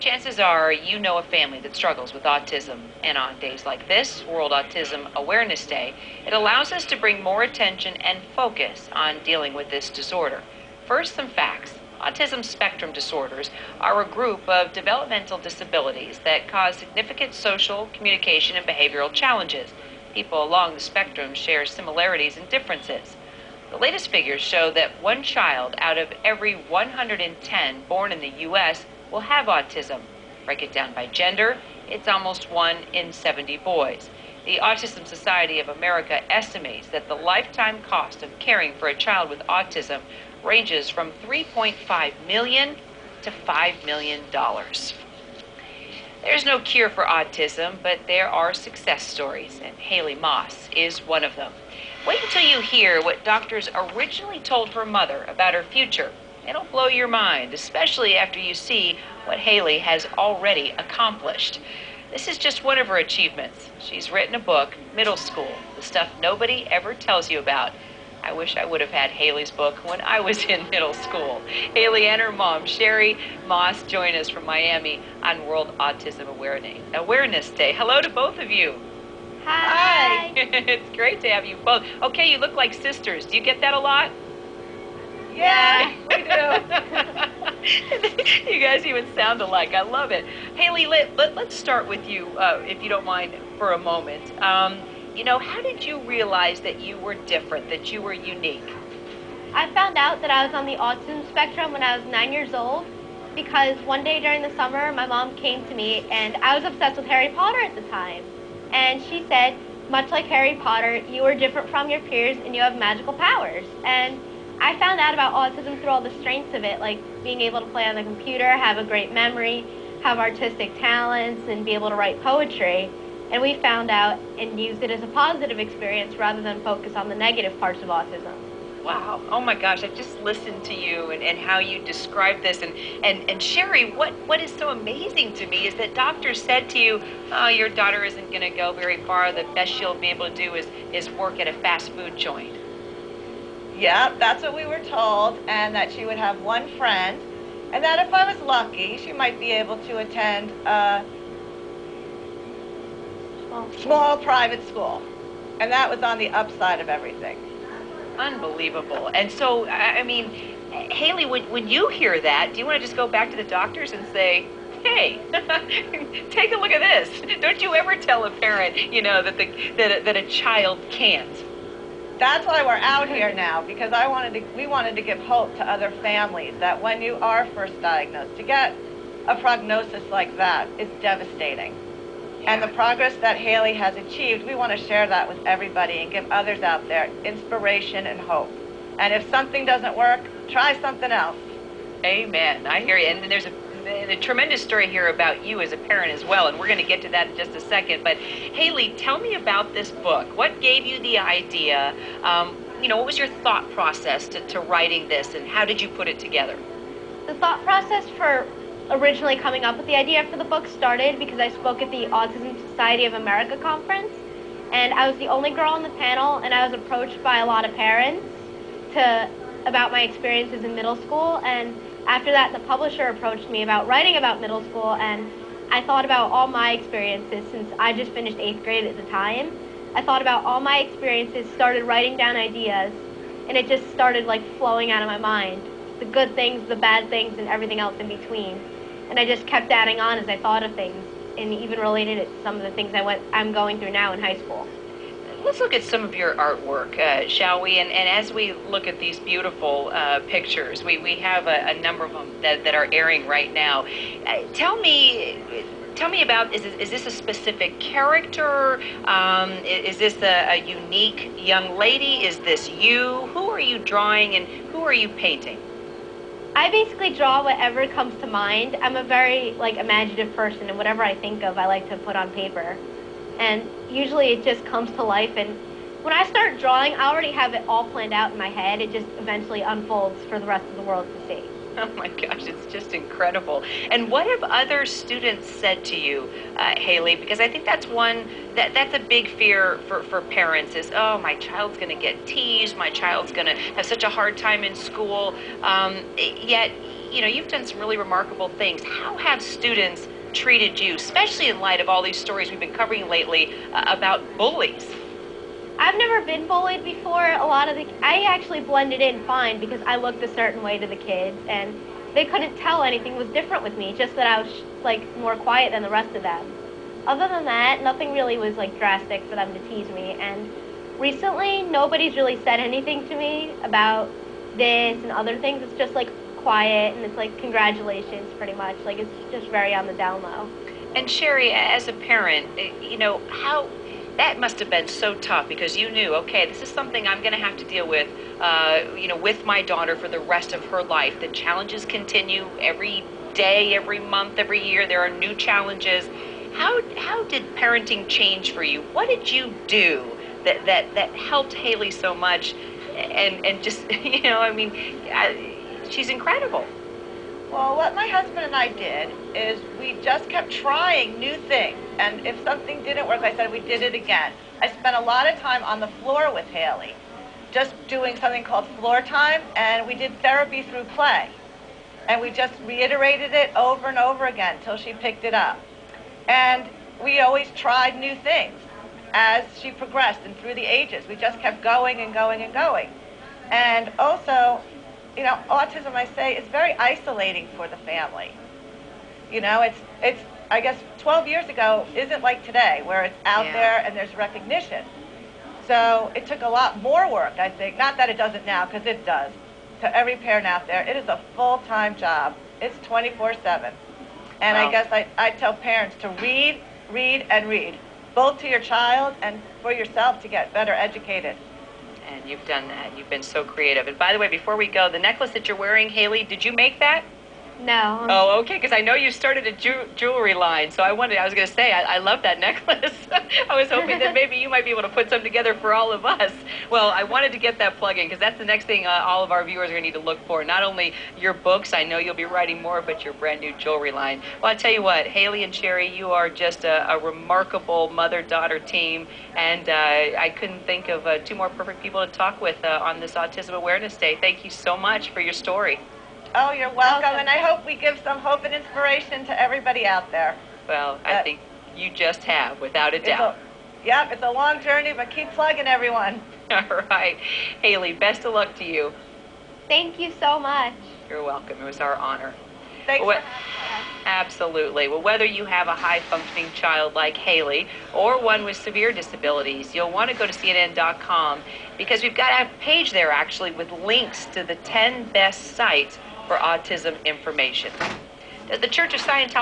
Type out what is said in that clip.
Chances are you know a family that struggles with autism. And on days like this, World Autism Awareness Day, it allows us to bring more attention and focus on dealing with this disorder. First, some facts. Autism spectrum disorders are a group of developmental disabilities that cause significant social, communication, and behavioral challenges. People along the spectrum share similarities and differences. The latest figures show that one child out of every 110 born in the U.S. will have autism. Break it down by gender, it's almost 1 in 70 boys. The Autism Society of America estimates that the lifetime cost of caring for a child with autism ranges from $3.5 million to $5 million. There's no cure for autism, but there are success stories, and Haley Moss is one of them. Wait until you hear what doctors originally told her mother about her future. It'll blow your mind, especially after you see what Haley has already accomplished. This is just one of her achievements. She's written a book, Middle School, the stuff nobody ever tells you about. I wish I would have had Haley's book when I was in middle school. Haley and her mom, Sherry Moss, join us from Miami on World Autism Awareness Day. Hello to both of you. Hi. It's great to have you both. Okay, you look like sisters. Do you get that a lot? Yeah, we do. You guys even sound alike. I love it. Haley, let's start with you, if you don't mind, for a moment. You know, how did you realize that you were different, that you were unique? I found out that I was on the autism spectrum when I was 9 years old because one day during the summer, my mom came to me and I was obsessed with Harry Potter at the time. And she said, much like Harry Potter, you are different from your peers and you have magical powers. And I found out about autism through all the strengths of it, like being able to play on the computer, have a great memory, have artistic talents, and be able to write poetry. And we found out and used it as a positive experience rather than focus on the negative parts of autism. Wow. Oh my gosh, I just listened to you and how you described this. And Sherry, what is so amazing to me is that doctors said to you, oh, your daughter isn't going to go very far. The best she'll be able to do is work at a fast food joint. Yeah, that's what we were told, and that she would have one friend, and that if I was lucky, she might be able to attend a small private school. And that was on the upside of everything. Unbelievable. And so, I mean, Haley, when you hear that, do you want to just go back to the doctors and say, hey, take a look at this? Don't you ever tell a parent, you know, that a child can't? That's why we're out here now, because we wanted to give hope to other families that when you are first diagnosed, to get a prognosis like that is devastating. Yeah. And the progress that Haley has achieved, we want to share that with everybody and give others out there inspiration and hope. And if something doesn't work, try something else. Amen. I hear you. And there's a tremendous story here about you as a parent as well, and we're going to get to that in just a second. But Haley, tell me about this book. What gave you the idea? You know, what was your thought process to writing this, and how did you put it together? The thought process for originally coming up with the idea for the book started because I spoke at the Autism Society of America conference, and I was the only girl on the panel, and I was approached by a lot of parents about my experiences in middle school. And after that, the publisher approached me about writing about middle school, and I thought about all my experiences since I just finished 8th grade at the time. I thought about all my experiences, started writing down ideas, and it just started like flowing out of my mind. The good things, the bad things, and everything else in between. And I just kept adding on as I thought of things, and even related it to some of the things I'm going through now in high school. Let's look at some of your artwork, shall we? And as we look at these beautiful pictures, we have a number of them that are airing right now. Tell me about, is this a specific character? Is this a unique young lady? Is this you? Who are you drawing and who are you painting? I basically draw whatever comes to mind. I'm a very imaginative person, and whatever I think of, I like to put on paper. And usually it just comes to life, and when I start drawing, I already have it all planned out in my head. It just eventually unfolds for the rest of the world to see. Oh my gosh, it's just incredible. And what have other students said to you, Haley? Because I think that's that's a big fear for parents is, oh, my child's going to get teased, my child's going to have such a hard time in school. Yet, you've done some really remarkable things. How have students treated you, especially in light of all these stories we've been covering lately about bullies? I've never been bullied before. I actually blended in fine because I looked a certain way to the kids, and they couldn't tell anything was different with me, just that I was like more quiet than the rest of them. Other than that, nothing really was like drastic for them to tease me, and recently nobody's really said anything to me about this and other things. It's just like quiet, and it's like congratulations pretty much. Like it's just very on the down low. And Sherry, as a parent, how that must have been so tough because you knew, okay, this is something I'm going to have to deal with, with my daughter for the rest of her life. The challenges continue every day, every month, every year. There are new challenges. How did parenting change for you? What did you do that helped Haley so much? And just, she's incredible. Well, what my husband and I did is we just kept trying new things. And if something didn't work, I said we did it again. I spent a lot of time on the floor with Haley, just doing something called floor time, and we did therapy through play. And we just reiterated it over and over again until she picked it up. And we always tried new things as she progressed and through the ages. We just kept going and going and going. And also, autism, I say, is very isolating for the family. It's I guess 12 years ago isn't like today, where it's out there and there's recognition. So it took a lot more work, I think. Not that it doesn't now, because it does. To every parent out there, it is a full-time job. It's 24/7. And Wow. I guess I tell parents to read, read, and read, both to your child and for yourself to get better educated. And you've done that. You've been so creative. And by the way, before we go, the necklace that you're wearing, Haley, did you make that? No. Oh, okay, because I know you started a jewelry line, so I was going to say, I love that necklace. I was hoping that maybe you might be able to put some together for all of us. Well, I wanted to get that plug in, because that's the next thing all of our viewers are going to need to look for. Not only your books, I know you'll be writing more, but your brand new jewelry line. Well, I'll tell you what, Haley and Sherry, you are just a remarkable mother-daughter team, and I couldn't think of two more perfect people to talk with on this Autism Awareness Day. Thank you so much for your story. Oh, you're welcome, and I hope we give some hope and inspiration to everybody out there. Well, I think you just have, without a doubt. It's a long journey, but keep plugging, everyone. All right. Haley, best of luck to you. Thank you so much. You're welcome. It was our honor. Thanks for having us. Absolutely. Well, whether you have a high-functioning child like Haley or one with severe disabilities, you'll want to go to CNN.com because we've got a page there, actually, with links to the 10 best sites for autism information. Does the Church of Scientology